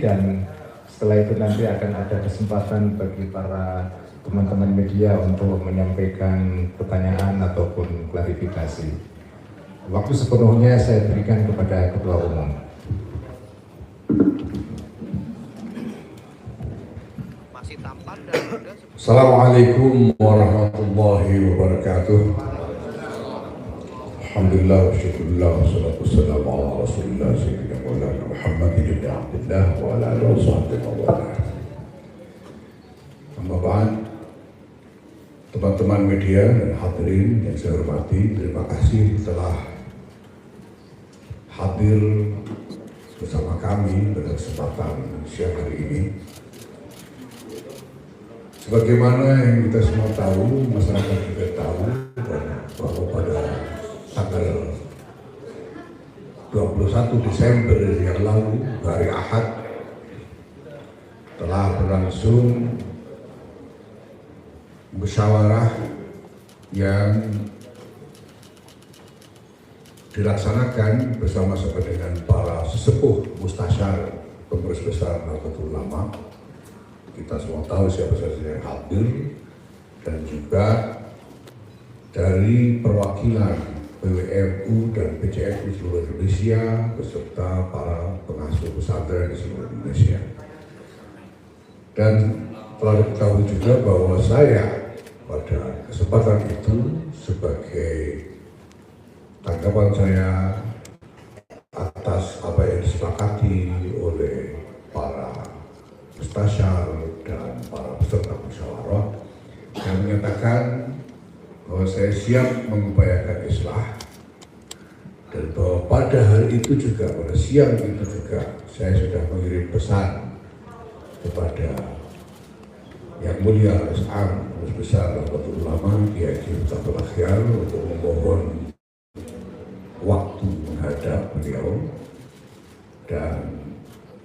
dan setelah itu nanti akan ada kesempatan bagi para teman-teman media untuk menyampaikan pertanyaan ataupun klarifikasi. Waktu sepenuhnya saya berikan kepada Ketua Umum. Assalamualaikum warahmatullahi wabarakatuh. Alhamdulillah wa syukurillah wa salatu wassalamu ala rasulillah sayyidina maulana Muhammad ibn Abdullah wa ala alihi wa sahbihi wa wala. Amma ba'd, teman-teman media dan hadirin yang saya hormati, terima kasih telah hadir bersama kami pada kesempatan siang hari ini. Sebagaimana yang kita semua tahu, masyarakat juga tahu bahwa pada tanggal 21 Desember yang lalu, hari Ahad, telah berlangsung musyawarah yang dilaksanakan bersama-sama dengan para sesepuh mustasyar Pengurus Besar Nahdlatul Ulama. Kita semua tahu siapa saja yang hadir, dan juga dari perwakilan PWNU dan PCNU seluruh Indonesia beserta para pengasuh pesantren di seluruh Indonesia. Dan telah diketahui juga bahwa saya pada kesempatan itu sebagai tanggapan saya atas apa yang disepakati oleh para mustasyar dan para peserta musyawarah, yang menyatakan bahwa saya siap mengupayakan islah, dan bahwa pada hari itu juga, pada siang itu juga, saya sudah mengirim pesan kepada Yang Mulia Al-Am Pengurus Besar Nahdlatul Ulama Kiai Haji Mustaful Akhyar untuk memohon waktu menghadap beliau. Dan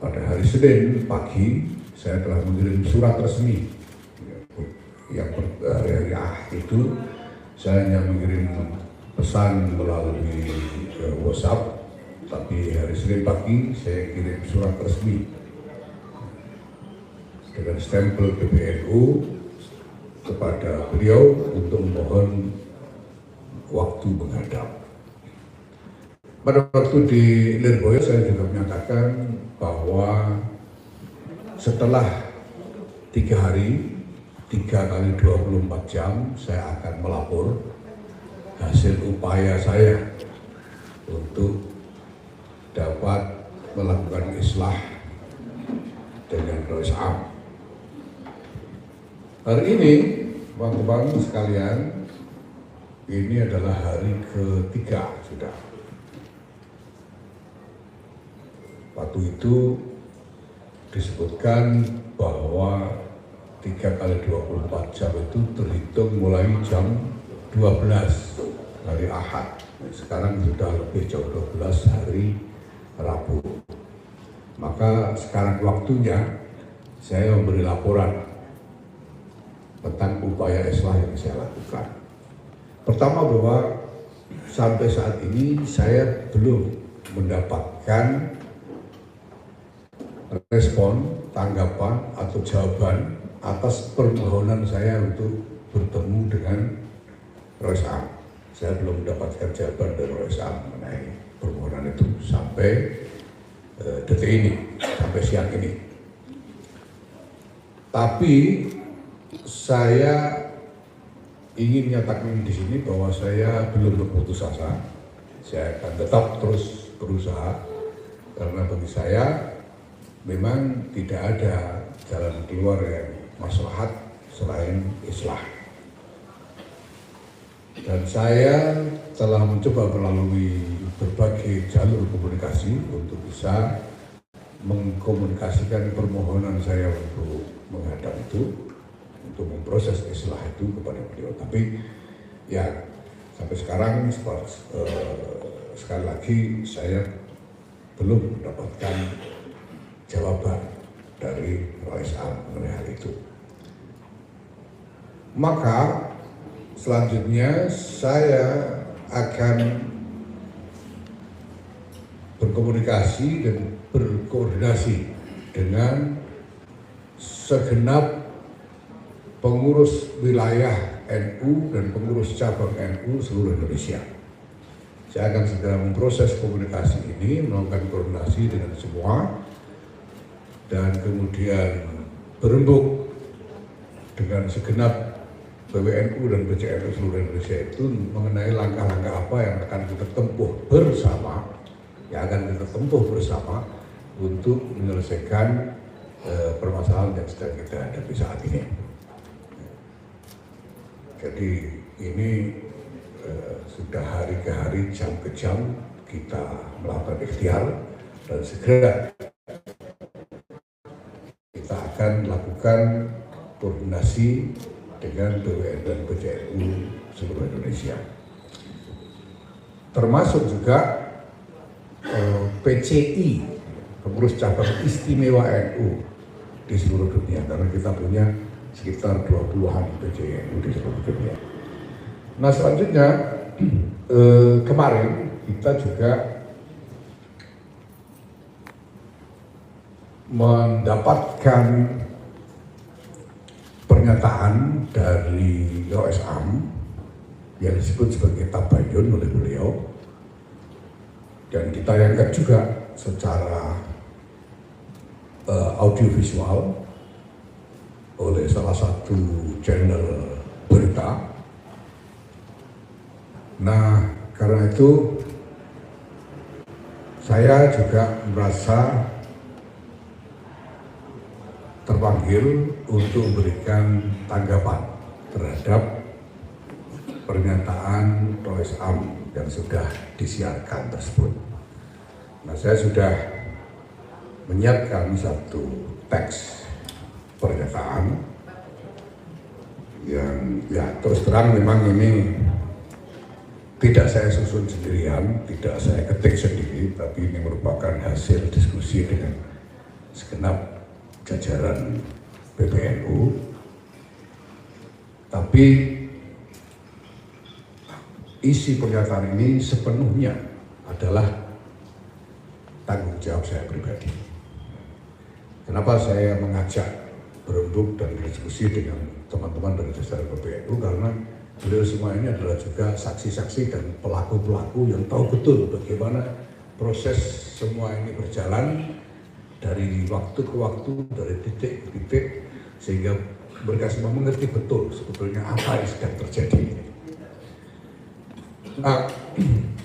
pada hari Senin pagi saya telah mengirim surat resmi. Yang hari itu saya hanya mengirim pesan melalui WhatsApp, tapi hari Senin pagi saya kirim surat resmi dengan stempel PBNU kepada beliau untuk memohon waktu menghadap. Pada waktu di Lirboyo saya juga menyatakan bahwa setelah 3 hari, 3 kali 24 jam, saya akan melapor hasil upaya saya untuk dapat melakukan islah dengan Rois Am. Hari ini, teman-teman sekalian, ini adalah hari ketiga sudah. Waktu itu disebutkan bahwa 3 kali 24 jam itu terhitung mulai jam 12 hari Ahad. Sekarang sudah lebih jam 12 hari Rabu. Maka sekarang waktunya saya memberi laporan tentang upaya islah yang saya lakukan. Pertama, bahwa sampai saat ini saya belum mendapatkan respon, tanggapan, atau jawaban atas permohonan saya untuk bertemu dengan Rois Am. Saya belum mendapatkan jawaban dari Rois Am mengenai permohonan itu sampai detik ini, sampai siang ini. Tapi saya ingin menyatakan di sini bahwa saya belum berputus asa. Saya akan tetap terus berusaha, karena bagi saya memang tidak ada jalan keluar yang maslahat selain islah. Dan saya telah mencoba melalui berbagai jalur komunikasi untuk bisa mengkomunikasikan permohonan saya untuk menghadap itu, untuk memproses islah itu kepada beliau. Tapi ya sampai sekarang sekali lagi saya belum mendapatkan jawaban dari Rois Am mengenai hal itu. Maka selanjutnya saya akan berkomunikasi dan berkoordinasi dengan segenap pengurus wilayah NU dan pengurus cabang NU seluruh Indonesia. Saya akan segera memproses komunikasi ini, melakukan koordinasi dengan semua, dan kemudian berembuk dengan segenap PWNU dan PCNU seluruh Indonesia itu mengenai langkah-langkah apa yang akan kita tempuh bersama, untuk menyelesaikan permasalahan yang sedang kita hadapi saat ini. Jadi ini sudah hari ke hari, jam ke jam kita melakukan ikhtiar, dan segera kita akan lakukan koordinasi dengan PWNU dan PCNU seluruh Indonesia. Termasuk juga PCI, pengurus cabang istimewa NU di seluruh dunia, karena kita punya sekitar 20-an PCNU di seluruh dunia. Nah, selanjutnya kemarin kita juga mendapatkan pernyataan dari Rois Am yang disebut sebagai tabayun oleh beliau, dan ditayangkan juga secara audiovisual oleh salah satu channel berita. Nah, karena itu saya juga merasa terpanggil untuk memberikan tanggapan terhadap pernyataan Rois Am yang sudah disiarkan tersebut. Nah, saya sudah menyiapkan satu teks pernyataan yang terus terang memang ini tidak saya susun sendirian, tidak saya ketik sendiri, tapi ini merupakan hasil diskusi dengan segenap jajaran PBNU. Tapi isi pernyataan ini sepenuhnya adalah tanggung jawab saya pribadi. Kenapa saya mengajak berembuk dan berdiskusi dengan teman-teman dari jajaran PBNU? Karena beliau semua ini adalah juga saksi-saksi dan pelaku-pelaku yang tahu betul bagaimana proses semua ini berjalan dari waktu ke waktu, dari titik ke titik, sehingga mereka semua mengerti betul sebetulnya apa yang sedang terjadi. Nah,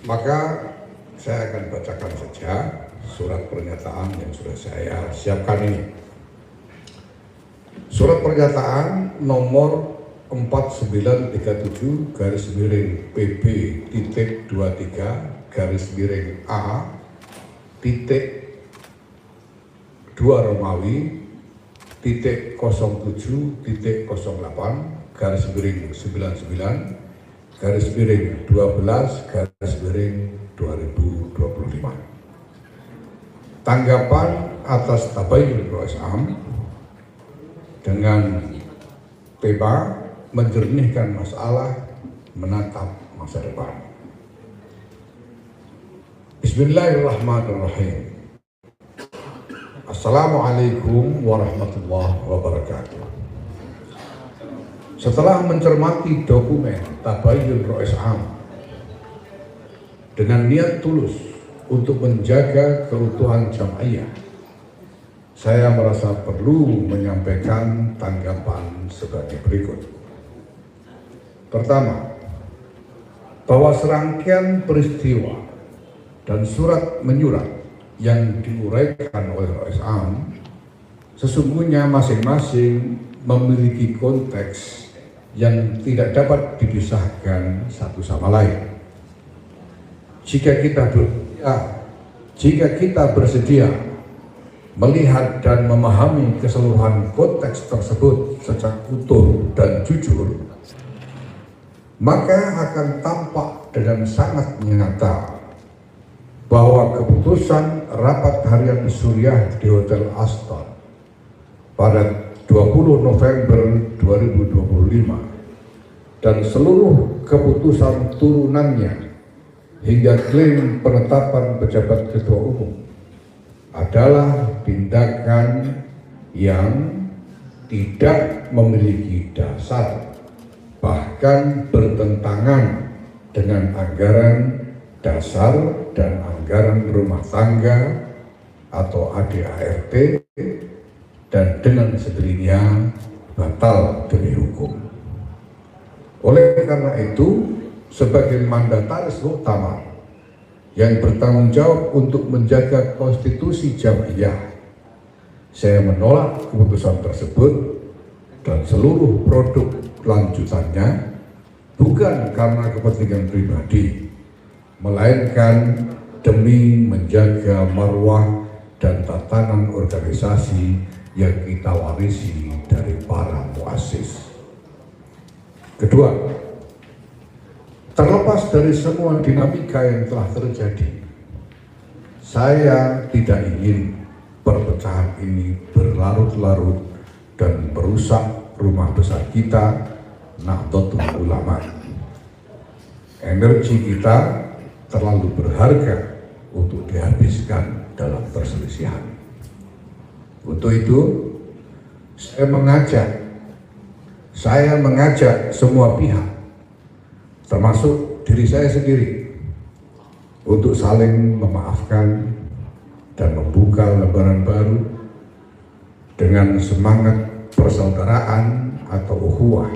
maka saya akan bacakan saja surat pernyataan yang sudah saya siapkan ini. Surat pernyataan nomor 4937 /PB.23 (A)(2 Romawi (07.09/12/2025). Tanggapan atas tabayun Rois Am dengan tema menjernihkan masalah, menatap masa depan. Bismillahirrahmanirrahim. Assalamualaikum warahmatullahi wabarakatuh. Setelah mencermati dokumen tabayun Rois Am dengan niat tulus untuk menjaga keutuhan jamaiyah, saya merasa perlu menyampaikan tanggapan sebagai berikut. Pertama, bahwa serangkaian peristiwa dan surat menyurat yang diuraikan oleh Rois Am sesungguhnya masing-masing memiliki konteks yang tidak dapat dipisahkan satu sama lain. Jika kita bersedia melihat dan memahami keseluruhan konteks tersebut secara utuh dan jujur, maka akan tampak dengan sangat nyata bahwa keputusan rapat harian Suriah di Hotel Aston pada 20 November 2025 dan seluruh keputusan turunannya hingga klaim penetapan pejabat ketua umum adalah tindakan yang tidak memiliki dasar, bahkan bertentangan dengan anggaran dasar dan anggaran rumah tangga atau ADART, dan dengan sendirinya batal demi hukum. Oleh karena itu, sebagai mandataris muktamar yang bertanggung jawab untuk menjaga konstitusi Jam'iyah, saya menolak keputusan tersebut dan seluruh produk lanjutannya, bukan karena kepentingan pribadi, melainkan demi menjaga marwah dan tatanan organisasi yang kita warisi dari para muassis. Kedua, terlepas dari semua dinamika yang telah terjadi, saya tidak ingin perpecahan ini berlarut-larut dan merusak rumah besar kita, Nahdlatul Ulama. Energi kita terlalu berharga untuk dihabiskan dalam perselisihan. Untuk itu, saya mengajak semua pihak, termasuk diri saya sendiri, untuk saling memaafkan dan membuka lembaran baru dengan semangat persaudaraan atau ukhuwah.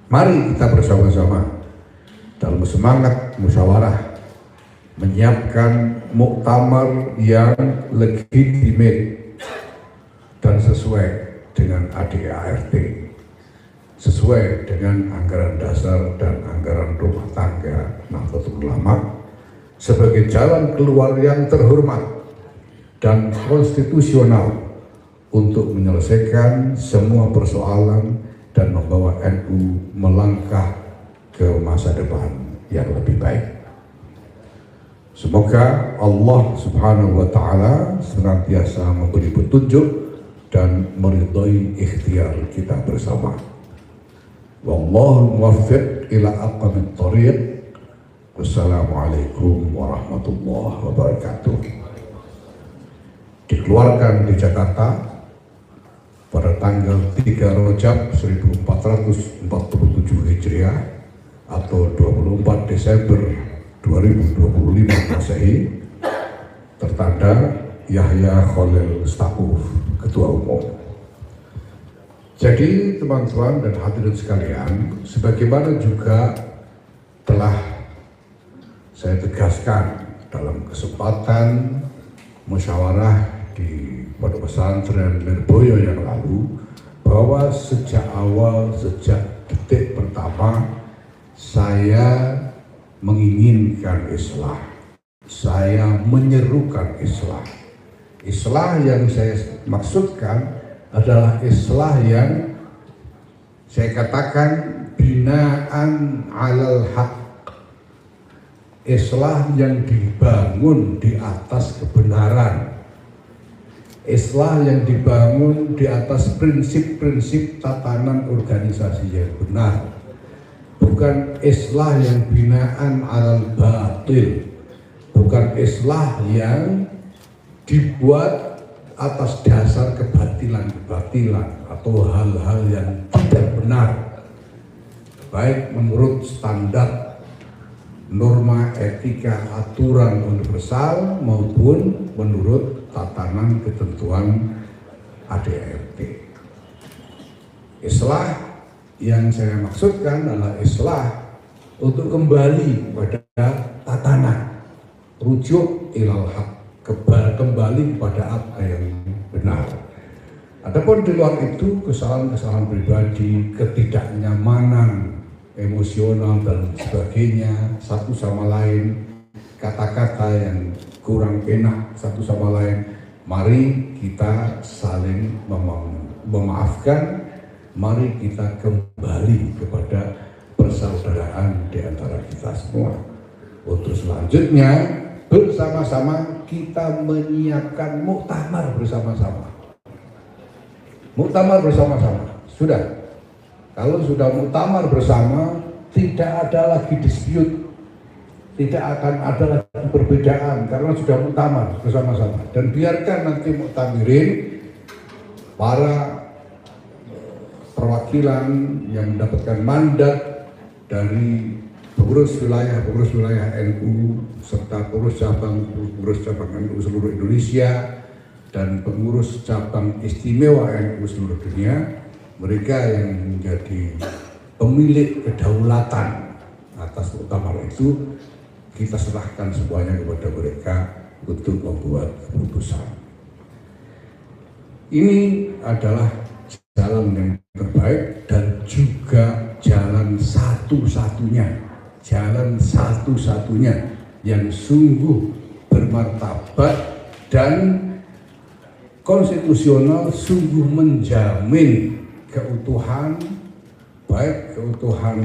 Mari kita bersama-sama dalam semangat musyawarah menyiapkan muktamar yang legitimate dan sesuai dengan ADART, sesuai dengan anggaran dasar dan anggaran rumah tangga Nahdlatul Ulama, sebagai jalan keluar yang terhormat dan konstitusional untuk menyelesaikan semua persoalan dan membawa NU melangkah ke masa depan yang lebih baik. Semoga Allah Subhanahu wa Ta'ala senantiasa memberi petunjuk dan meridhai ikhtiar kita bersama. Wallahu muwaffiq ila aqwamit thoriq. Wassalamualaikum warahmatullahi wabarakatuh. Dikeluarkan di Jakarta pada tanggal 3 Rajab 1447 Hijriah atau 24 Desember 2025 Masehi, tertanda Yahya Khalil Stakuf, Ketua Umum. Jadi teman-teman dan hadirin sekalian, sebagaimana juga telah saya tegaskan dalam kesempatan musyawarah di Pondok Pesantren Lirboyo yang lalu, bahwa sejak detik pertama saya menginginkan islah, saya menyerukan islah. Islah yang saya maksudkan adalah islah yang saya katakan binaan alal haq, islah yang dibangun di atas kebenaran, islah yang dibangun di atas prinsip-prinsip tatanan organisasi yang benar, bukan islah yang binaan alal batil, bukan islah yang dibuat atas dasar kebatilan-kebatilan atau hal-hal yang tidak benar, baik menurut standar norma etika aturan universal maupun menurut tatanan ketentuan ADART. Islah yang saya maksudkan adalah islah untuk kembali pada tatanan, rujuk ilal haq, kembali kepada apa yang benar. Adapun di luar itu kesalahan-kesalahan pribadi, ketidaknyamanan emosional dan sebagainya satu sama lain, kata-kata yang kurang enak satu sama lain, mari kita saling memaafkan, mari kita kembali kepada persaudaraan di antara kita semua. Untuk selanjutnya bersama-sama kita menyiapkan muktamar bersama-sama. Muktamar bersama-sama. Sudah. Kalau sudah muktamar bersama, tidak ada lagi dispute, tidak akan ada lagi perbedaan karena sudah muktamar bersama-sama. Dan biarkan nanti muktamirin para perwakilan yang mendapatkan mandat dari pengurus wilayah NU serta pengurus cabang NU seluruh Indonesia dan pengurus cabang istimewa NU seluruh dunia, mereka yang menjadi pemilik kedaulatan atas muktamar itu, kita serahkan semuanya kepada mereka untuk membuat keputusan. Ini adalah jalan yang terbaik dan juga jalan satu-satunya yang sungguh bermartabat dan konstitusional, sungguh menjamin keutuhan, baik keutuhan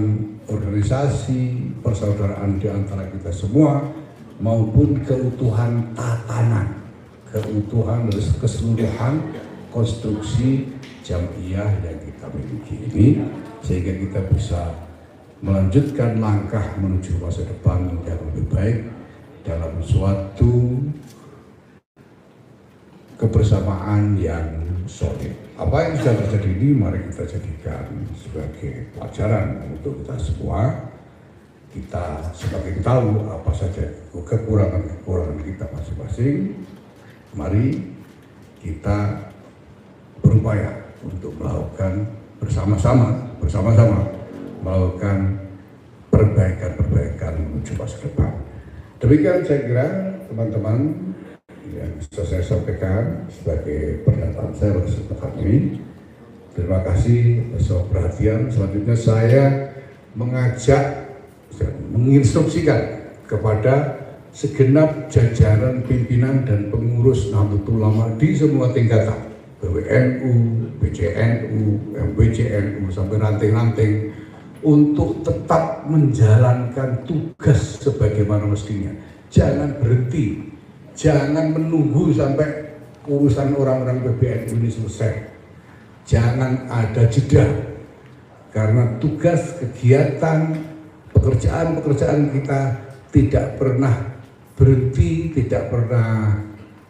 organisasi persaudaraan di antara kita semua maupun keutuhan tatanan, keutuhan dan keseluruhan konstruksi jamiah yang kita miliki ini, sehingga kita bisa melanjutkan langkah menuju masa depan yang lebih baik dalam suatu kebersamaan yang solid. Apa yang sudah terjadi ini mari kita jadikan sebagai pelajaran untuk kita semua. Kita semakin tahu apa saja kekurangan kita masing-masing. Mari kita berupaya untuk melakukan bersama-sama melakukan perbaikan menuju masa depan. Demikian saya kira teman-teman yang bisa saya sampaikan sebagai pernyataan saya pada kesempatan ini. Terima kasih atas perhatian. Selanjutnya saya menginstruksikan kepada segenap jajaran pimpinan dan pengurus Nahdlatul Ulama di semua tingkatan, PWNU, PCNU, MPCNU sampai ranting-ranting, untuk tetap menjalankan tugas sebagaimana mestinya. Jangan berhenti, jangan menunggu sampai urusan orang-orang PBNU ini selesai. Jangan ada jeda, karena tugas, kegiatan, pekerjaan kita tidak pernah berhenti, tidak pernah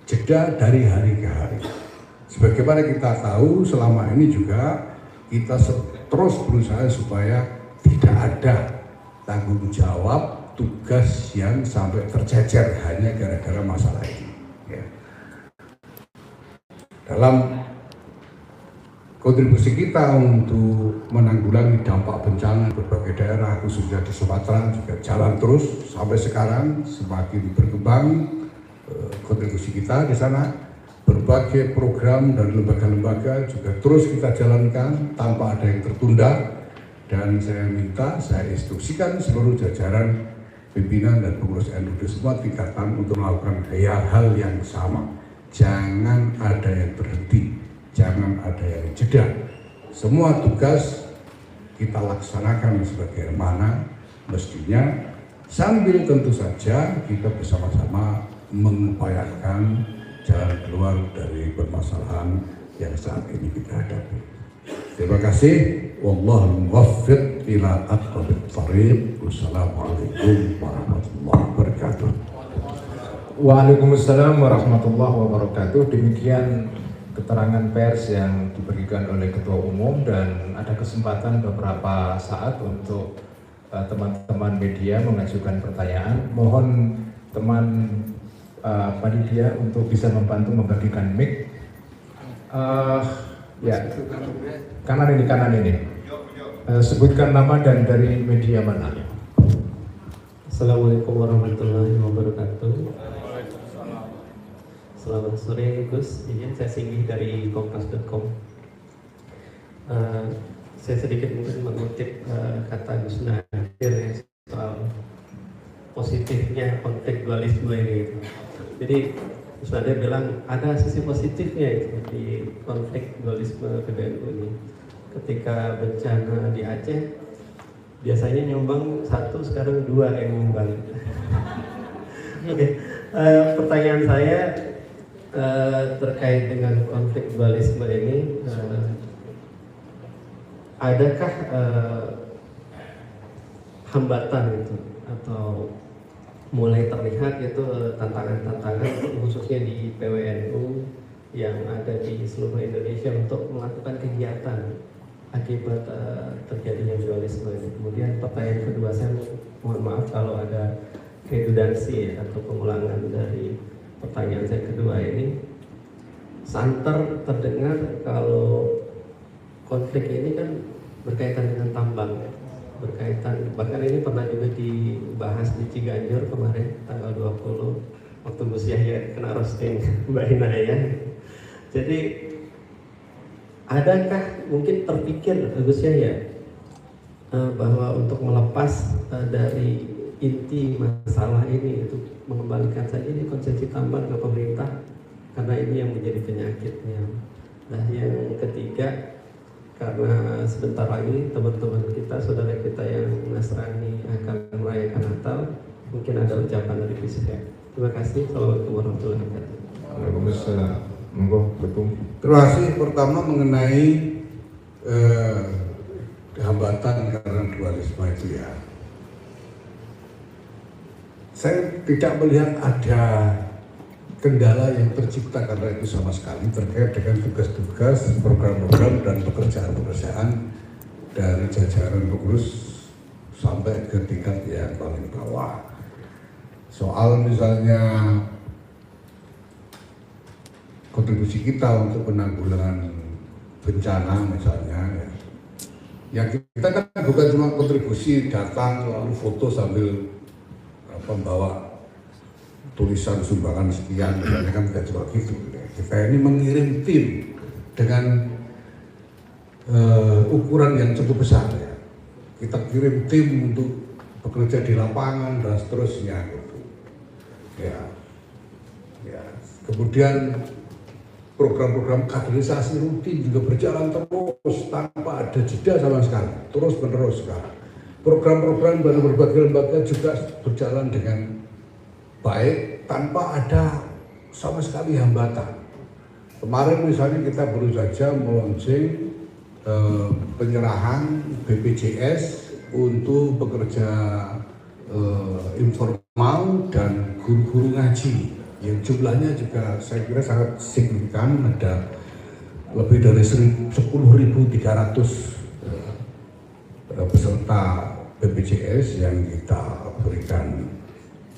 jeda dari hari ke hari. Sebagaimana kita tahu, selama ini juga kita terus berusaha supaya tidak ada tanggung jawab tugas yang sampai tercecer hanya gara-gara masalah ini. Ya. Dalam kontribusi kita untuk menanggulangi dampak bencana berbagai daerah, khususnya di Sumatera, juga jalan terus sampai sekarang, semakin berkembang kontribusi kita di sana. Berbagai program dan lembaga-lembaga juga terus kita jalankan tanpa ada yang tertunda, dan saya instruksikan seluruh jajaran pimpinan dan pengurus NU di semua tingkatan untuk melakukan hal yang sama. Jangan ada yang berhenti, jangan ada yang jeda. Semua tugas kita laksanakan sebagaimana mestinya, sambil tentu saja kita bersama-sama mengupayakan jalan keluar dari permasalahan yang saat ini kita hadapi. Terima kasih. Wallahu muwaffiq ila aqwamit thariq. Wassalamualaikum warahmatullahi wabarakatuh. Waalaikumsalam warahmatullahi wabarakatuh. Demikian keterangan pers yang diberikan oleh Ketua Umum, dan ada kesempatan beberapa saat untuk teman-teman media mengajukan pertanyaan. Mohon teman panitia untuk bisa membantu membagikan mic. Ya, kanan ini. Sebutkan nama dan dari media mana. Assalamualaikum warahmatullahi wabarakatuh. Selamat sore Gus, izin saya singgih dari kompas.com. Saya sedikit mungkin mengutip kata Gus Nadir soal positifnya konflik dualisme ini. Jadi Gus Nadir bilang ada sisi positifnya itu di konflik dualisme PBNU ini. Ketika bencana di Aceh, biasanya nyumbang 1, sekarang 2 yang nyumbang. Oke. Pertanyaan saya terkait dengan konflik dualisme ini, adakah hambatan itu atau mulai terlihat yaitu tantangan-tantangan khususnya di PWNU yang ada di seluruh Indonesia untuk melakukan kegiatan akibat terjadinya dualisme ini. Kemudian pertanyaan kedua, saya mohon maaf kalau ada redundansi atau pengulangan dari pertanyaan saya kedua ini. Santer terdengar kalau konflik ini kan berkaitan dengan tambang, bahkan ini pernah juga dibahas di Ciganjur kemarin tanggal 20 waktu Gus Yahya kena roasting Mbak Inaya. Jadi adakah mungkin terpikir Gus Yahya bahwa untuk melepas dari inti masalah ini itu mengembalikan saja ini konsesi tambang ke pemerintah karena ini yang menjadi penyakitnya. Nah yang ketiga, karena sebentar lagi teman-teman kita, saudara kita yang Nasrani akan merayakan Natal, mungkin ada ucapan dari Gus Yahya. Terima kasih. Assalamualaikum warahmatullahi wabarakatuh. Waalaikumsalam. Monggo, Ketum. Terima kasih. Pertama mengenai hambatan karena dualisme itu ya. Saya tidak melihat ada kendala yang tercipta karena itu sama sekali terkait dengan tugas-tugas, program-program dan pekerjaan-pekerjaan dari jajaran pengurus sampai ke tingkat yang paling bawah. Soal misalnya kontribusi kita untuk penanggulangan bencana misalnya, ya kita kan bukan cuma kontribusi datang lalu foto sambil membawa tulisan sumbangan sekian, misalnya kan tidak cuma gitu. Kita ini mengirim tim dengan ukuran yang cukup besar ya. Kita kirim tim untuk bekerja di lapangan dan seterusnya gitu. Ya. Kemudian program-program kaderisasi rutin juga berjalan terus tanpa ada jeda sama sekali, terus menerus sekarang. Program-program dari berbagai lembaga juga berjalan dengan baik tanpa ada sama sekali hambatan. Kemarin misalnya kita baru saja melaunching penyerahan BPJS untuk pekerja informal dan guru-guru ngaji yang jumlahnya juga saya kira sangat signifikan, ada lebih dari 10.300 peserta BPJS yang kita berikan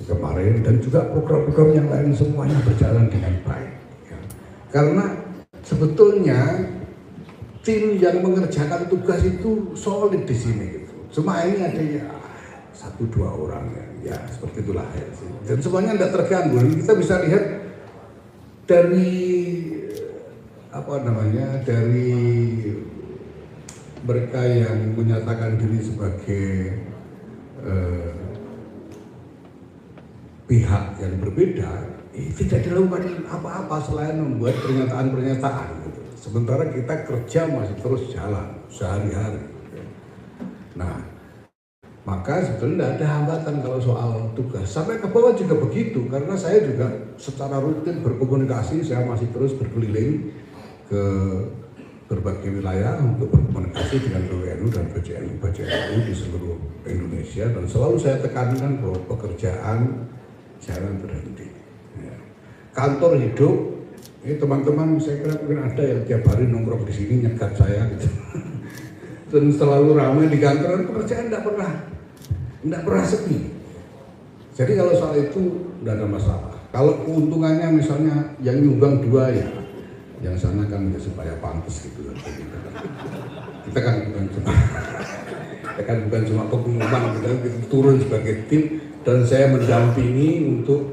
kemarin, dan juga program-program yang lain semuanya berjalan dengan baik ya. Karena sebetulnya tim yang mengerjakan tugas itu solid di sini gitu. Cuma ini ada ya 1-2 orang ya seperti itulah ya. Dan semuanya tidak terganggu. Kita bisa lihat dari dari mereka yang menyatakan diri sebagai pihak yang berbeda, tidak dilakukan apa-apa selain membuat pernyataan-pernyataan gitu. Sementara kita kerja masih terus jalan sehari-hari. Nah, maka sebetulnya tidak ada hambatan kalau soal tugas. Sampai ke bawah juga begitu, karena saya juga secara rutin berkomunikasi, saya masih terus berkeliling ke berbagai wilayah untuk berkomunikasi dengan PWNU dan PJNU di seluruh Indonesia, dan selalu saya tekankan bahwa pekerjaan jangan berhenti. Ya. Kantor hidup, ini teman-teman saya kira mungkin ada yang tiap hari nongkrong di sini nyegat saya gitu. Dan selalu ramai di kantor, dan pekerjaan tidak pernah sepi. Jadi kalau soal itu tidak ada masalah. Kalau keuntungannya misalnya yang nyumbang 2 ya, yang sana kan supaya pantas gitu. Kita kan bukan cuma pengumuman, kita turun sebagai tim, dan saya mendampingi untuk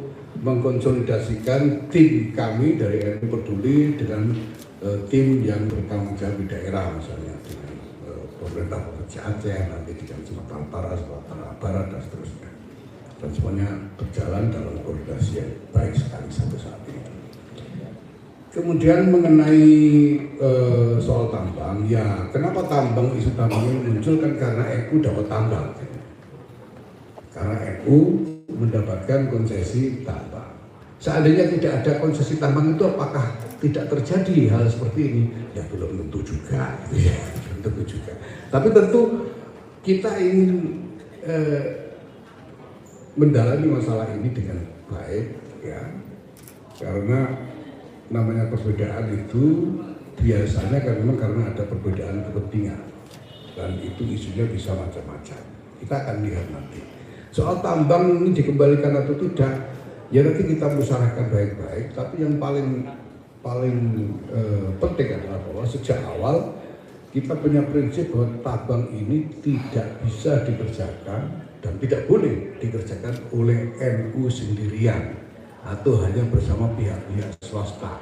mengkonsolidasikan tim kami dari NU Peduli dengan tim yang bertanggung jawab di daerah, misalnya dengan pemerintah provinsi Aceh, nanti dengan Sumatera Utara, Sumatera Barat dan seterusnya. Dan semuanya berjalan dalam koordinasi yang baik sekali sampai saat ini. Kemudian mengenai soal tambang, ya kenapa isu tambang ini muncul kan karena NU dapat tambang. Karena NU mendapatkan konsesi tambang. Seandainya tidak ada konsesi tambang itu, apakah tidak terjadi hal seperti ini? Ya belum tentu juga. Ya, belum tentu juga. Tapi tentu kita ingin mendalami masalah ini dengan baik, ya, karena namanya perbedaan itu biasanya kan memang karena ada perbedaan kepentingan dan itu isunya bisa macam-macam. Kita akan lihat nanti. Soal tambang ini dikembalikan atau tidak, ya nanti kita musyawarahkan baik-baik. Tapi yang paling penting adalah bahwa sejak awal kita punya prinsip bahwa tambang ini tidak bisa dikerjakan dan tidak boleh dikerjakan oleh NU sendirian atau hanya bersama pihak-pihak swasta.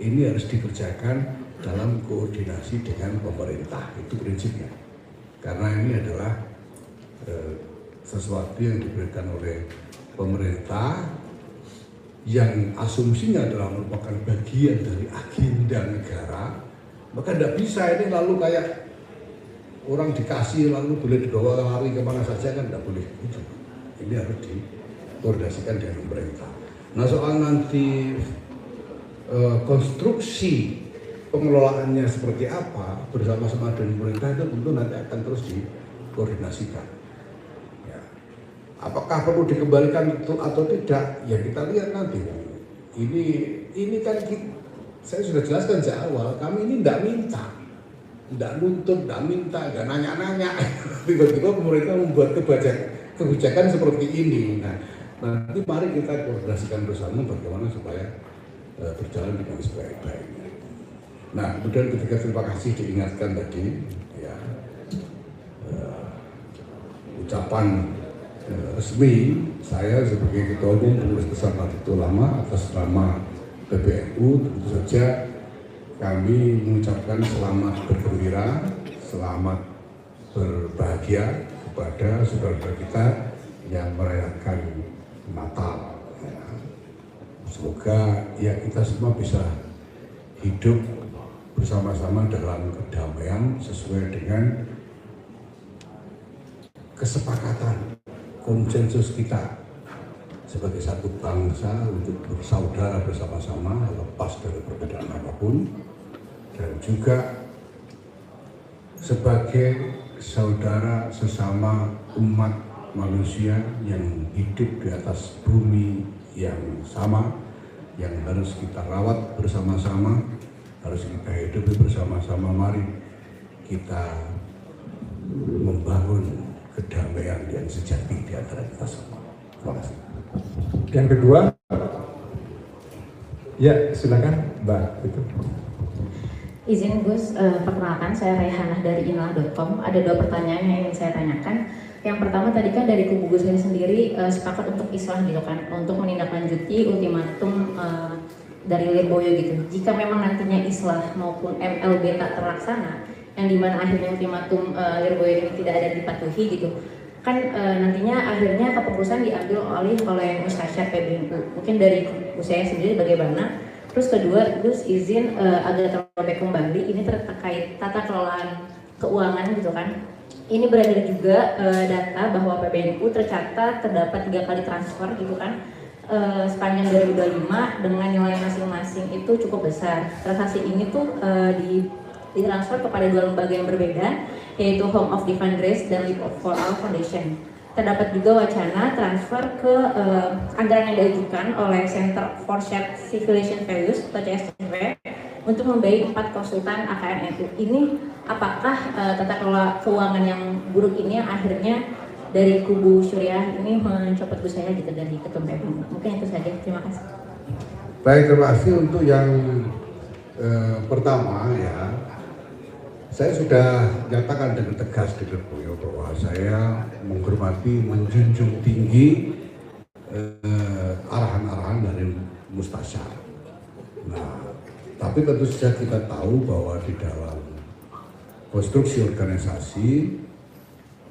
Ini harus dikerjakan dalam koordinasi dengan pemerintah, itu prinsipnya. Karena ini adalah sesuatu yang diberikan oleh pemerintah yang asumsinya adalah merupakan bagian dari agenda negara, maka tidak bisa ini lalu kayak orang dikasih lalu boleh dibawa lari kemana saja, kan tidak boleh itu. Ini harus dikoordinasikan dengan pemerintah. Nah soal nanti konstruksi pengelolaannya seperti apa bersama-sama dengan pemerintah itu tentu nanti akan terus dikoordinasikan. Ya. Apakah perlu dikembalikan itu atau tidak? Ya kita lihat nanti. Ini kan saya sudah jelaskan sejak awal. Kami ini tidak minta, tidak nuntut, tidak minta, tidak nanya-nanya. Tiba-tiba pemerintah membuat kebijakan seperti ini. Nah, nanti mari kita koordinasikan bersama bagaimana supaya berjalan dengan sebaik-baiknya. Nah, kemudian ketika terima kasih diingatkan tadi, ya, ucapan resmi saya sebagai Ketua Umum Pengurus Besar Nahdlatul Ulama atas nama PBNU, tentu saja kami mengucapkan selamat bergembira, selamat berbahagia kepada saudara-saudara kita yang merayakan Natal. Semoga ya kita semua bisa hidup bersama-sama dalam kedamaian sesuai dengan kesepakatan konsensus kita sebagai satu bangsa untuk bersaudara bersama-sama lepas dari perbedaan apapun, dan juga sebagai saudara sesama umat manusia yang hidup di atas bumi yang sama, yang harus kita rawat bersama-sama, harus kita hidupi bersama-sama. Mari kita membangun kedamaian yang sejati di antara kita semua. Terima kasih. Yang kedua, ya silakan Mbak. Izin Gus, perkenalkan saya Raihanah dari inlah.com. Ada 2 pertanyaan yang ingin saya tanyakan. Yang pertama tadi kan dari kubu Gus sendiri sepakat untuk islah gitu kan, untuk menindaklanjuti ultimatum dari Lirboyo gitu. Jika memang nantinya islah maupun MLB tak terlaksana, yang dimana akhirnya ultimatum Lirboyo ini tidak ada dipatuhi gitu, kan nantinya akhirnya kepengurusan diambil oleh Mustasyar PBNU. Mungkin dari Gus saya sendiri bagaimana? Terus kedua, Gus izin agak terlebih kembali, ini terkait tata kelolaan keuangan gitu kan. Ini beredar juga data bahwa PBNU tercatat terdapat 3 kali transfer gitu kan sepanjang 2025 dengan nilai masing-masing itu cukup besar. Transaksi ini tuh ditransfer kepada 2 lembaga yang berbeda, yaitu Home of Divine Grace dan Live for All Foundation. Terdapat juga wacana transfer ke anggaran yang diajukan oleh Center for Shared Civilization Values atau CSCV untuk membiayai 4 konsultan AKN NU. Ini apakah tata kelola keuangan yang buruk ini yang akhirnya dari kubu Syuriah ini mencopot Gus saya gitu dari ketum PBNU? Mungkin itu saja. Terima kasih. Baik, terima kasih untuk yang pertama ya. Saya sudah nyatakan dengan tegas di Lirboyo bahwa saya menghormati, menjunjung tinggi arahan-arahan dari Mustasyar. Nah, tapi tentu saja kita tahu bahwa di dalam konstruksi organisasi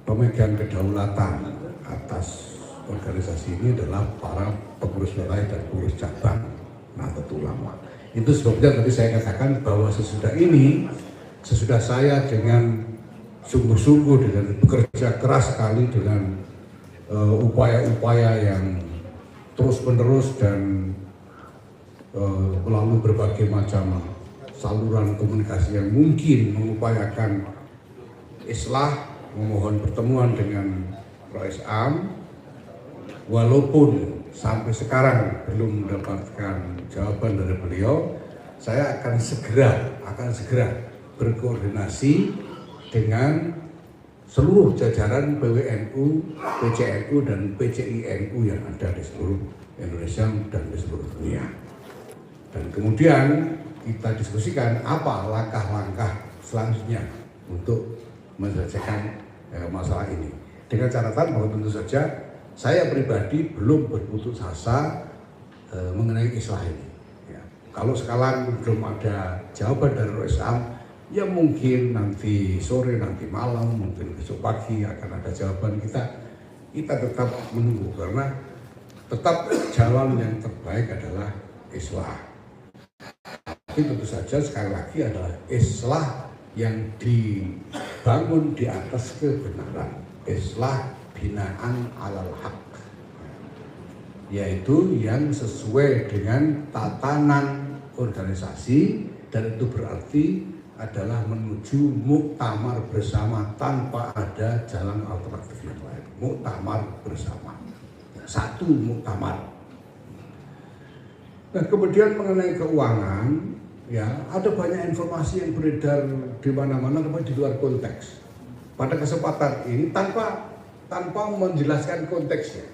pemegang kedaulatan atas organisasi ini adalah para pengurus wilayah dan pengurus cabang Nahdlatul Ulama. Itu sebabnya tadi saya katakan bahwa sesudah saya dengan sungguh-sungguh dengan bekerja keras sekali dengan upaya-upaya yang terus-menerus dan melalui berbagai macam saluran komunikasi yang mungkin mengupayakan islah, memohon pertemuan dengan Rais Am, walaupun sampai sekarang belum mendapatkan jawaban dari beliau, saya akan segera berkoordinasi dengan seluruh jajaran PWNU, PCNU, dan PCINU yang ada di seluruh Indonesia dan di seluruh dunia. Dan kemudian kita diskusikan apa langkah-langkah selanjutnya untuk menyelesaikan masalah ini. Dengan catatan bahwa tentu saja saya pribadi belum berputus asa mengenai islah ini. Ya. Kalau sekarang belum ada jawaban dari RSAM, ya mungkin nanti sore, nanti malam, mungkin besok pagi akan ada jawaban. Kita tetap menunggu karena tetap jalan yang terbaik adalah islah. Tapi tentu saja sekali lagi adalah islah yang dibangun di atas kebenaran, islah binaan alal haq, yaitu yang sesuai dengan tatanan organisasi, dan itu berarti adalah menuju muktamar bersama tanpa ada jalan alternatif yang lain. Muktamar bersama, satu muktamar. Nah, kemudian mengenai keuangan, ya ada banyak informasi yang beredar di mana-mana tapi di luar konteks. Pada kesempatan ini tanpa menjelaskan konteksnya.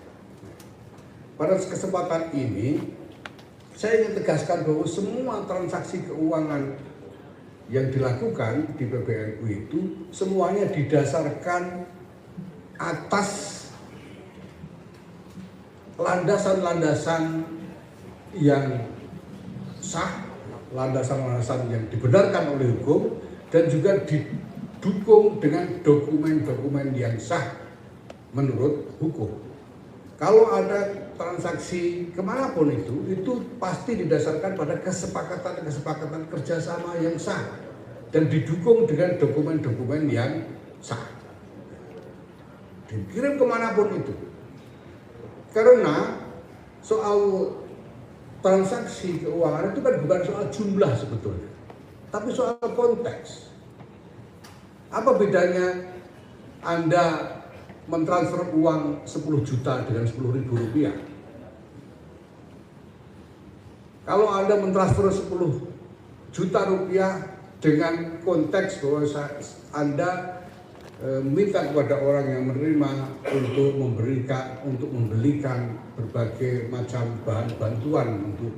Pada kesempatan ini saya ingin tegaskan bahwa semua transaksi keuangan yang dilakukan di PBNU itu semuanya didasarkan atas landasan-landasan yang sah, landasan-landasan yang dibenarkan oleh hukum, dan juga didukung dengan dokumen-dokumen yang sah menurut hukum. Kalau ada transaksi kemanapun itu pasti didasarkan pada kesepakatan kerjasama yang sah dan didukung dengan dokumen-dokumen yang sah. Dikirim kemanapun itu. Karena soal transaksi keuangan itu kan bukan soal jumlah sebetulnya, tapi soal konteks. Apa bedanya Anda mentransfer uang 10 juta dengan 10.000 rupiah? Kalau Anda mentransfer 10 juta rupiah dengan konteks bahwa Anda minta kepada orang yang menerima untuk membelikan berbagai macam bahan bantuan untuk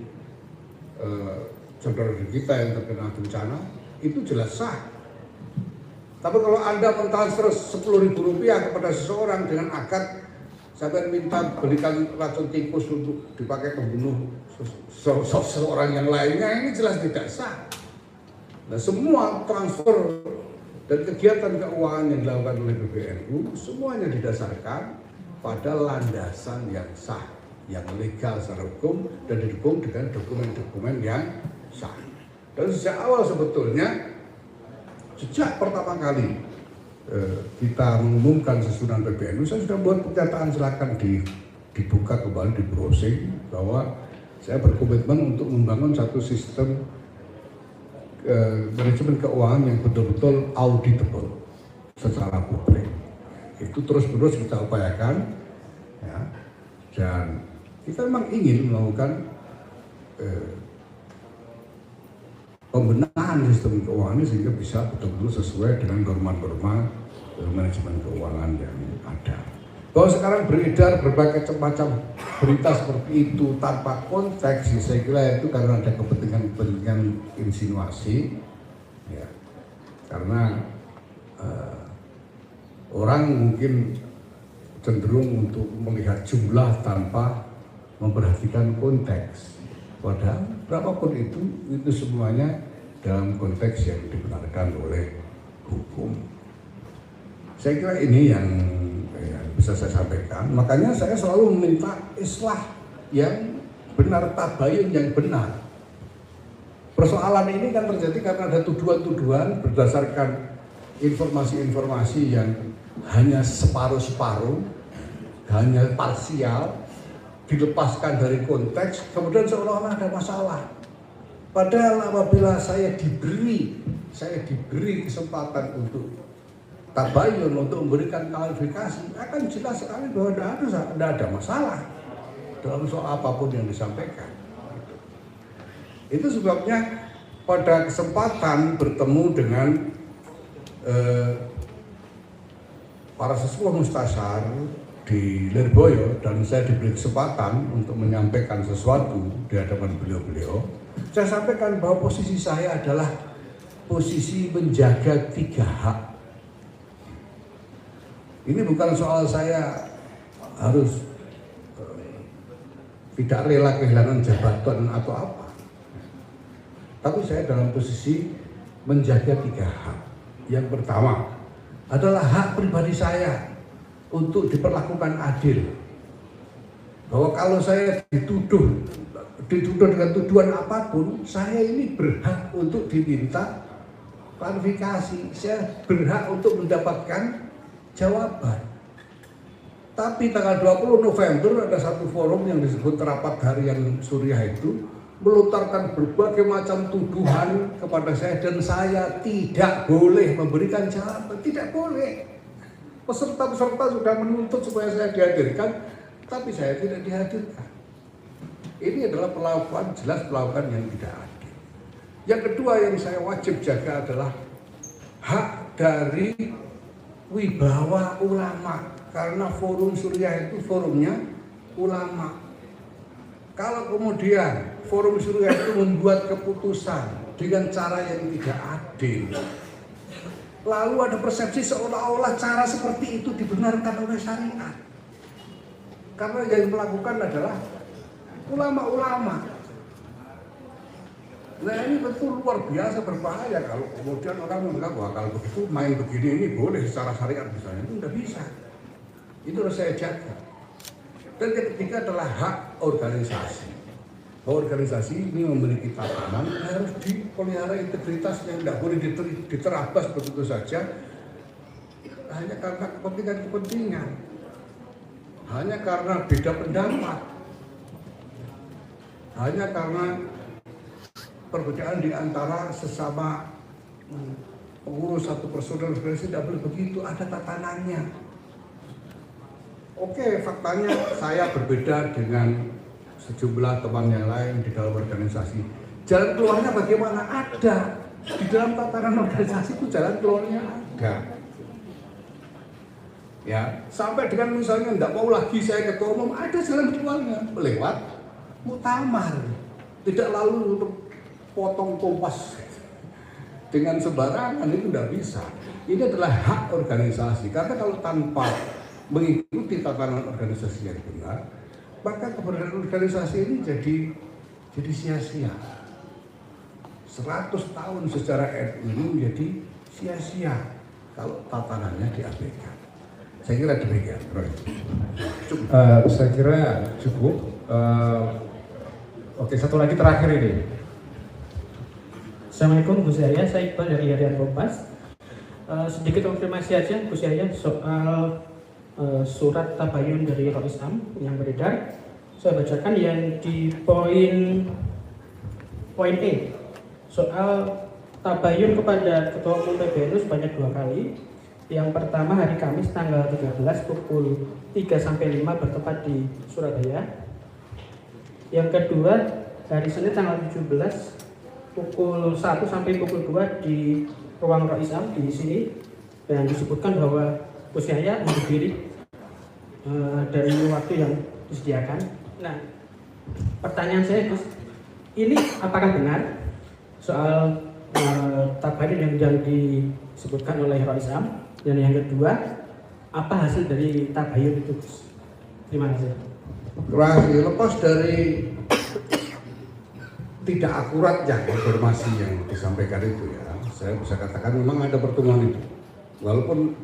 saudara kita yang terkena bencana, itu jelas sah. Tapi kalau Anda mentransfer 10.000 rupiah kepada seseorang dengan akad sampai minta belikan racun tikus untuk dipakai membunuh seseorang yang lainnya, ini jelas tidak sah. Nah, semua transfer dan kegiatan keuangan yang dilakukan oleh PBNU semuanya didasarkan pada landasan yang sah, yang legal secara hukum, dan didukung dengan dokumen-dokumen yang sah. Dan sejak awal sebetulnya, sejak pertama kali kita mengumumkan susunan PBNU, saya sudah buat pernyataan, silakan dibuka kembali, di browsing, bahwa saya berkomitmen untuk membangun satu sistem manajemen keuangan yang betul-betul auditable secara publik. Itu terus-menerus kita upayakan, ya, dan kita memang ingin melakukan pembenahan sistem keuangan ini sehingga bisa betul-betul sesuai dengan norma-norma manajemen keuangan yang ada. Bahwa sekarang beredar berbagai macam berita seperti itu tanpa konteks, saya kira itu karena ada kepentingan insinuasi, ya. Karena orang mungkin cenderung untuk melihat jumlah tanpa memperhatikan konteks. Padahal berapapun itu semuanya dalam konteks yang dibenarkan oleh hukum. Saya kira ini yang bisa saya sampaikan. Makanya saya selalu meminta islah yang benar, tabayun yang benar. Persoalan ini kan terjadi karena ada tuduhan-tuduhan berdasarkan informasi-informasi yang hanya separuh-separuh, hanya parsial, dilepaskan dari konteks, kemudian seolah-olah ada masalah. Padahal apabila saya diberi kesempatan untuk tabayun, untuk memberikan klarifikasi, akan jelas sekali bahwa tidak ada masalah dalam soal apapun yang disampaikan. Itu sebabnya pada kesempatan bertemu dengan para sesepuh mustasyar di Lirboyo, dan saya diberi kesempatan untuk menyampaikan sesuatu di hadapan beliau-beliau, saya sampaikan bahwa posisi saya adalah posisi menjaga 3 hak. Ini bukan soal saya harus tidak rela kehilangan jabatan atau apa, tapi saya dalam posisi menjaga 3 hak. Yang pertama adalah hak pribadi saya untuk diperlakukan adil. Bahwa kalau saya dituduh dengan tuduhan apapun, saya ini berhak untuk diminta klarifikasi, saya berhak untuk mendapatkan jawaban. Tapi tanggal 20 November ada satu forum yang disebut Rapat Harian Suriah itu melontarkan berbagai macam tuduhan kepada saya, dan saya tidak boleh memberikan jawaban, tidak boleh. Peserta-peserta sudah menuntut supaya saya dihadirkan, tapi saya tidak dihadirkan. Ini adalah perlakuan, jelas perlakuan yang tidak adil. Yang kedua yang saya wajib jaga adalah hak dari wibawa ulama, karena forum Suriah itu forumnya ulama. Kalau kemudian forum Suriah itu membuat keputusan dengan cara yang tidak adil, lalu ada persepsi seolah-olah cara seperti itu dibenarkan oleh syariat. Karena yang melakukan adalah ulama-ulama. Nah ini betul luar biasa berbahaya kalau kemudian orang menganggap bahwa kalau begitu main begini ini boleh secara syariat misalnya. Itu tidak bisa. Itu harus saya jaga. Dan ketiga adalah hak organisasi. Organisasi ini memiliki tatanan, harus dipelihara integritasnya, tidak boleh diterabas begitu saja hanya karena kepentingan-kepentingan, hanya karena beda pendapat, hanya karena perbedaan di antara sesama pengurus satu personal organisasi. Tidak boleh begitu, ada tatanannya. Oke, faktanya saya berbeda dengan sejumlah teman yang lain di dalam organisasi. Jalan keluarnya bagaimana? Ada. Di dalam tatanan organisasi itu jalan keluarnya ada. Ya, sampai dengan misalnya tidak mau lagi saya ketua umum, ada jalan keluarnya lewat muktamar. Tidak lalu untuk potong kompas dengan sembarangan, itu tidak bisa. Ini adalah hak organisasi. Karena kalau tanpa mengikuti tatanan organisasi yang benar, maka keberadaan organisasi ini jadi sia-sia. 100 tahun sejarah NU ini menjadi sia-sia kalau tatanannya diabaikan. Saya kira demikian. Saya kira cukup. Oke, satu lagi terakhir ini. Assalamualaikum Gus Yahya, saya Iqbal dari Harian Kompas. Sedikit konfirmasi aja Gus Yahya soal surat tabayun dari Rois Am yang beredar. Saya bacakan yang di poin E soal tabayun kepada Ketua Umum PBNU sebanyak 2 kali. Yang pertama hari Kamis tanggal 13 pukul 3-5 bertempat di Surabaya. Yang kedua hari Senin tanggal 17 pukul 1 sampai pukul 2 di ruang Rois Am di sini, dan disebutkan bahwa Gus Yahya berdiri dari waktu yang disediakan. Nah, pertanyaan saya Gus, ini apakah benar soal tabayun yang disebutkan oleh Rois Am? Dan yang kedua, apa hasil dari tabayun itu Gus? Terima kasih. Lepas dari tidak akuratnya informasi yang disampaikan itu ya, saya bisa katakan memang ada pertemuan itu, walaupun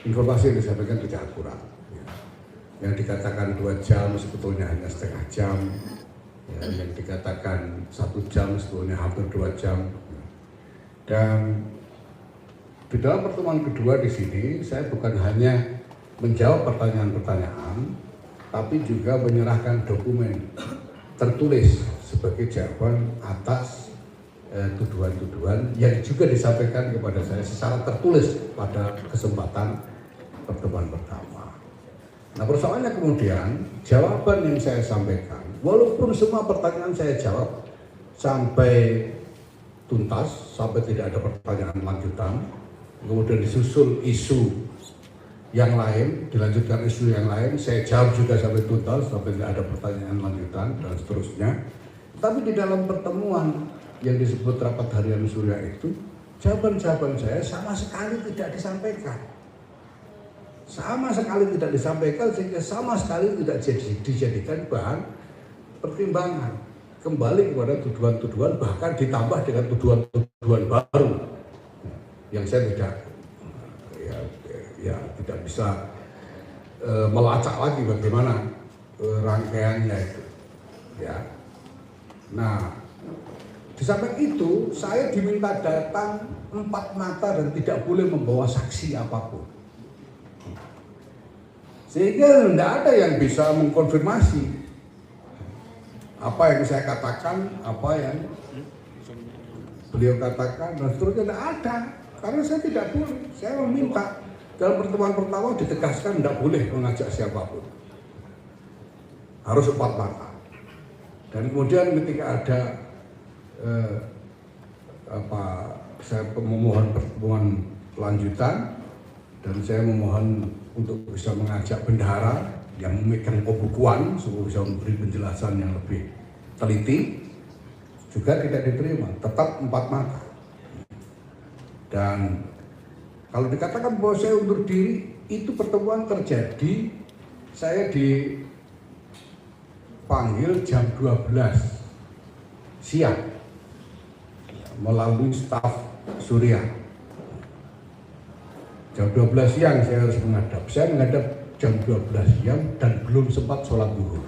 informasi yang disampaikan tidak akurat. Yang dikatakan 2 jam sebetulnya hanya setengah jam, ya, yang dikatakan 1 jam sebetulnya hampir 2 jam. Dan di dalam pertemuan kedua di sini saya bukan hanya menjawab pertanyaan-pertanyaan, tapi juga menyerahkan dokumen tertulis sebagai jawaban atas tuduhan-tuduhan yang juga disampaikan kepada saya secara tertulis pada kesempatan pertemuan pertama. Nah, persoalannya kemudian jawaban yang saya sampaikan, walaupun semua pertanyaan saya jawab sampai tuntas, sampai tidak ada pertanyaan lanjutan, kemudian disusul isu yang lain, dilanjutkan isu yang lain, saya jawab juga sampai tuntas, sampai tidak ada pertanyaan lanjutan dan seterusnya. Tapi di dalam pertemuan yang disebut rapat harian Surya itu, jawaban-jawaban saya sama sekali tidak disampaikan. Sama sekali tidak disampaikan, sehingga sama sekali tidak dijadikan bahan pertimbangan. Kembali kepada tuduhan-tuduhan, bahkan ditambah dengan tuduhan-tuduhan baru yang saya tidak tidak bisa melacak lagi bagaimana rangkaiannya itu. Ya. Nah, di samping itu saya diminta datang 4 mata dan tidak boleh membawa saksi apapun. Sehingga tidak ada yang bisa mengkonfirmasi apa yang saya katakan, apa yang beliau katakan, dan seterusnya tidak ada. Karena saya tidak boleh, saya meminta dalam pertemuan pertama ditegaskan tidak boleh mengajak siapapun, harus 4 mata. Dan kemudian ketika ada saya memohon pertemuan lanjutan dan saya memohon untuk bisa mengajak bendahara yang memegang pembukuan supaya bisa memberi penjelasan yang lebih teliti, juga tidak diterima, tetap 4 mata. Dan kalau dikatakan bahwa saya undur diri, itu pertemuan terjadi, saya dipanggil jam 12 siang melalui staf Surya. Jam 12 siang saya harus menghadap. Saya menghadap jam 12 siang dan belum sempat sholat zuhur.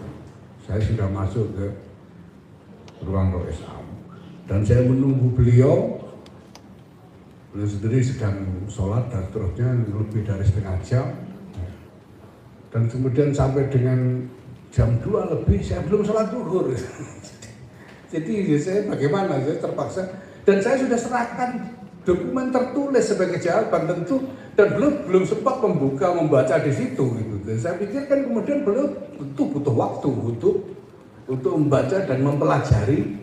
Saya sudah masuk ke ruang Rois Am dan saya menunggu beliau sendiri sedang sholat dan seterusnya lebih dari setengah jam. Dan kemudian sampai dengan jam 2 lebih saya belum sholat zuhur. Jadi saya bagaimana, saya terpaksa, dan saya sudah serahkan dokumen tertulis sebagai jawaban tentu, dan belum sempat membaca di situ gitu. Dan saya pikir kan kemudian beliau tentu butuh waktu untuk membaca dan mempelajari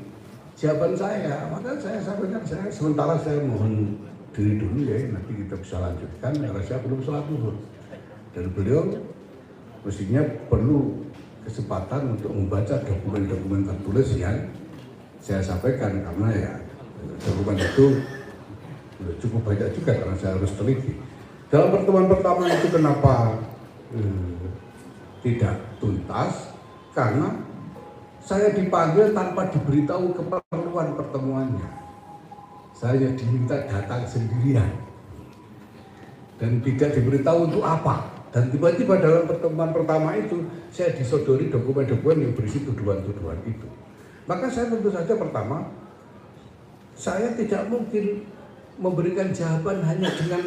jawaban saya. Maka saya sampaikan, sementara saya mohon diri dulu ya, nanti kita bisa lanjutkan karena saya belum sholat zuhur. Dan beliau mestinya perlu kesempatan untuk membaca dokumen-dokumen tertulis yang saya sampaikan, karena ya dokumen itu cukup banyak juga karena saya harus teliti. Dalam pertemuan pertama itu kenapa tidak tuntas? Karena saya dipanggil tanpa diberitahu keperluan pertemuannya. Saya diminta datang sendirian dan tidak diberitahu untuk apa. Dan tiba-tiba dalam pertemuan pertama itu saya disodori dokumen-dokumen yang berisi tuduhan-tuduhan itu. Maka saya tentu saja pertama, saya tidak mungkin memberikan jawaban hanya dengan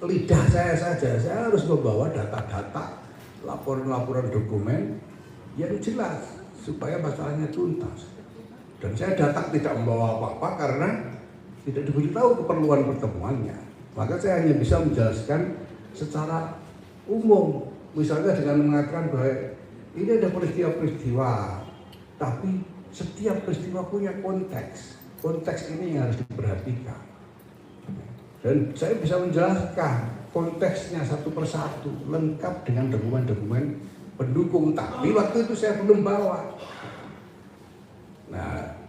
lidah saya saja. Saya harus membawa data-data, laporan-laporan dokumen yang jelas supaya masalahnya tuntas. Dan saya datang tidak membawa apa-apa karena tidak diberitahu keperluan pertemuannya. Maka saya hanya bisa menjelaskan secara umum, misalnya dengan mengatakan bahwa ini ada peristiwa-peristiwa, tapi setiap peristiwa punya konteks. Konteks ini yang harus diperhatikan. Dan saya bisa menjelaskan konteksnya satu persatu, lengkap dengan dokumen-dokumen pendukung. Tapi waktu itu saya belum bawa. Nah,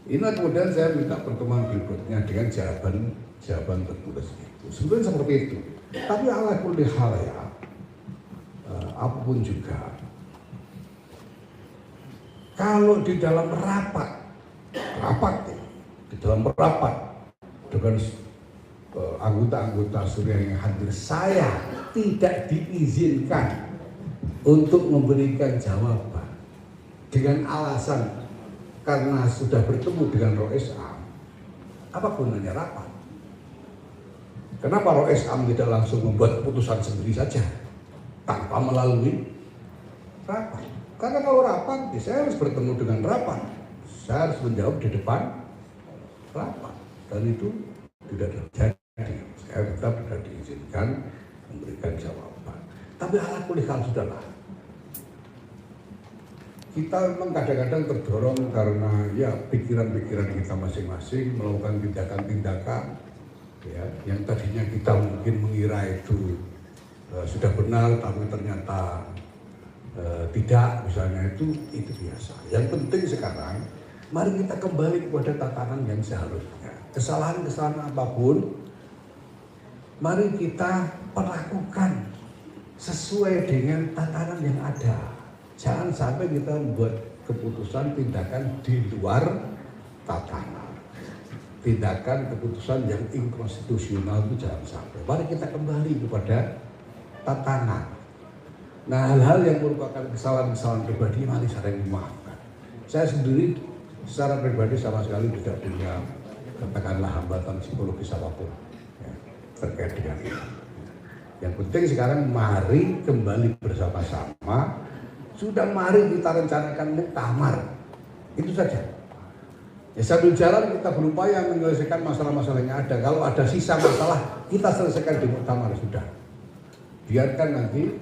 ini kemudian saya minta pertemuan berikutnya dengan jawaban tertulis itu. Sebenarnya seperti itu. Tapi ala kulli hal ya, apapun juga, kalau di dalam rapat dengan anggota-anggota Surya yang hadir, saya tidak diizinkan untuk memberikan jawaban dengan alasan karena sudah bertemu dengan Rois Am. Apa gunanya rapat? Kenapa Rois Am tidak langsung membuat keputusan sendiri saja tanpa melalui rapat? Karena kalau rapat, saya harus bertemu dengan rapat. Saya harus menjawab di depan rapat dan itu tidak terjadi. Saya tetap tidak diizinkan memberikan jawaban. Tapi ala kulli hal sudahlah. Kita memang kadang-kadang terdorong karena ya pikiran-pikiran kita masing-masing melakukan tindakan-tindakan ya, yang tadinya kita mungkin mengira itu sudah benar tapi ternyata tidak, misalnya itu biasa. Yang penting sekarang mari kita kembali kepada tatanan yang seharusnya. Kesalahan-kesalahan apapun mari kita perlakukan sesuai dengan tatanan yang ada. Jangan sampai kita membuat keputusan tindakan di luar tatanan. Tindakan keputusan yang inkonstitusional itu jangan sampai. Mari kita kembali kepada tatanan. Nah, hal-hal yang merupakan kesalahan-kesalahan pribadi mari saling memaafkan. Saya sendiri secara pribadi sama sekali tidak punya katakanlah hambatan psikologis apapun ya, terkait dengan itu. Yang penting sekarang mari kembali bersama-sama. Sudah mari kita rencanakan muktamar, itu saja. Ya, sambil jalan kita berupaya menyelesaikan masalah-masalah yang ada. Kalau ada sisa masalah, kita selesaikan di muktamar sudah. Biarkan nanti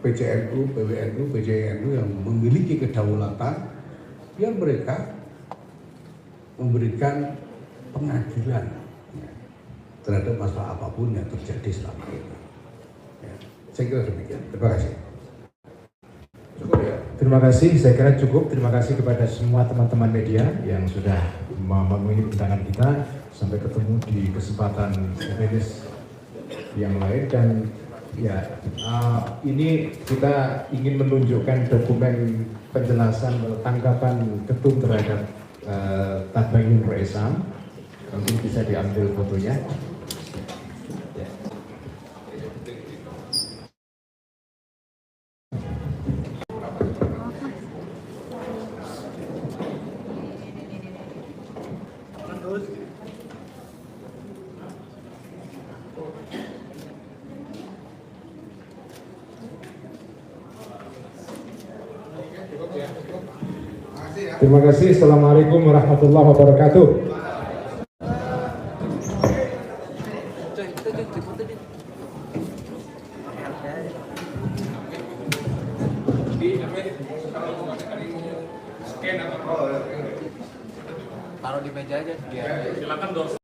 PCNU, PWNU, PJNU yang memiliki kedaulatan, biar mereka memberikan pengadilan ya, terhadap masalah apapun yang terjadi selama ini. Ya, saya kira demikian. Terima kasih. Terima kasih, saya kira cukup. Terima kasih kepada semua teman-teman media yang sudah memenuhi undangan kita. Sampai ketemu di kesempatan finish yang lain. Dan ya, ini kita ingin menunjukkan dokumen penjelasan tanggapan ketum terhadap Tabayun Roisam. Nanti bisa diambil fotonya. Terima kasih. Assalamualaikum warahmatullahi wabarakatuh. Taruh di meja aja. Silakan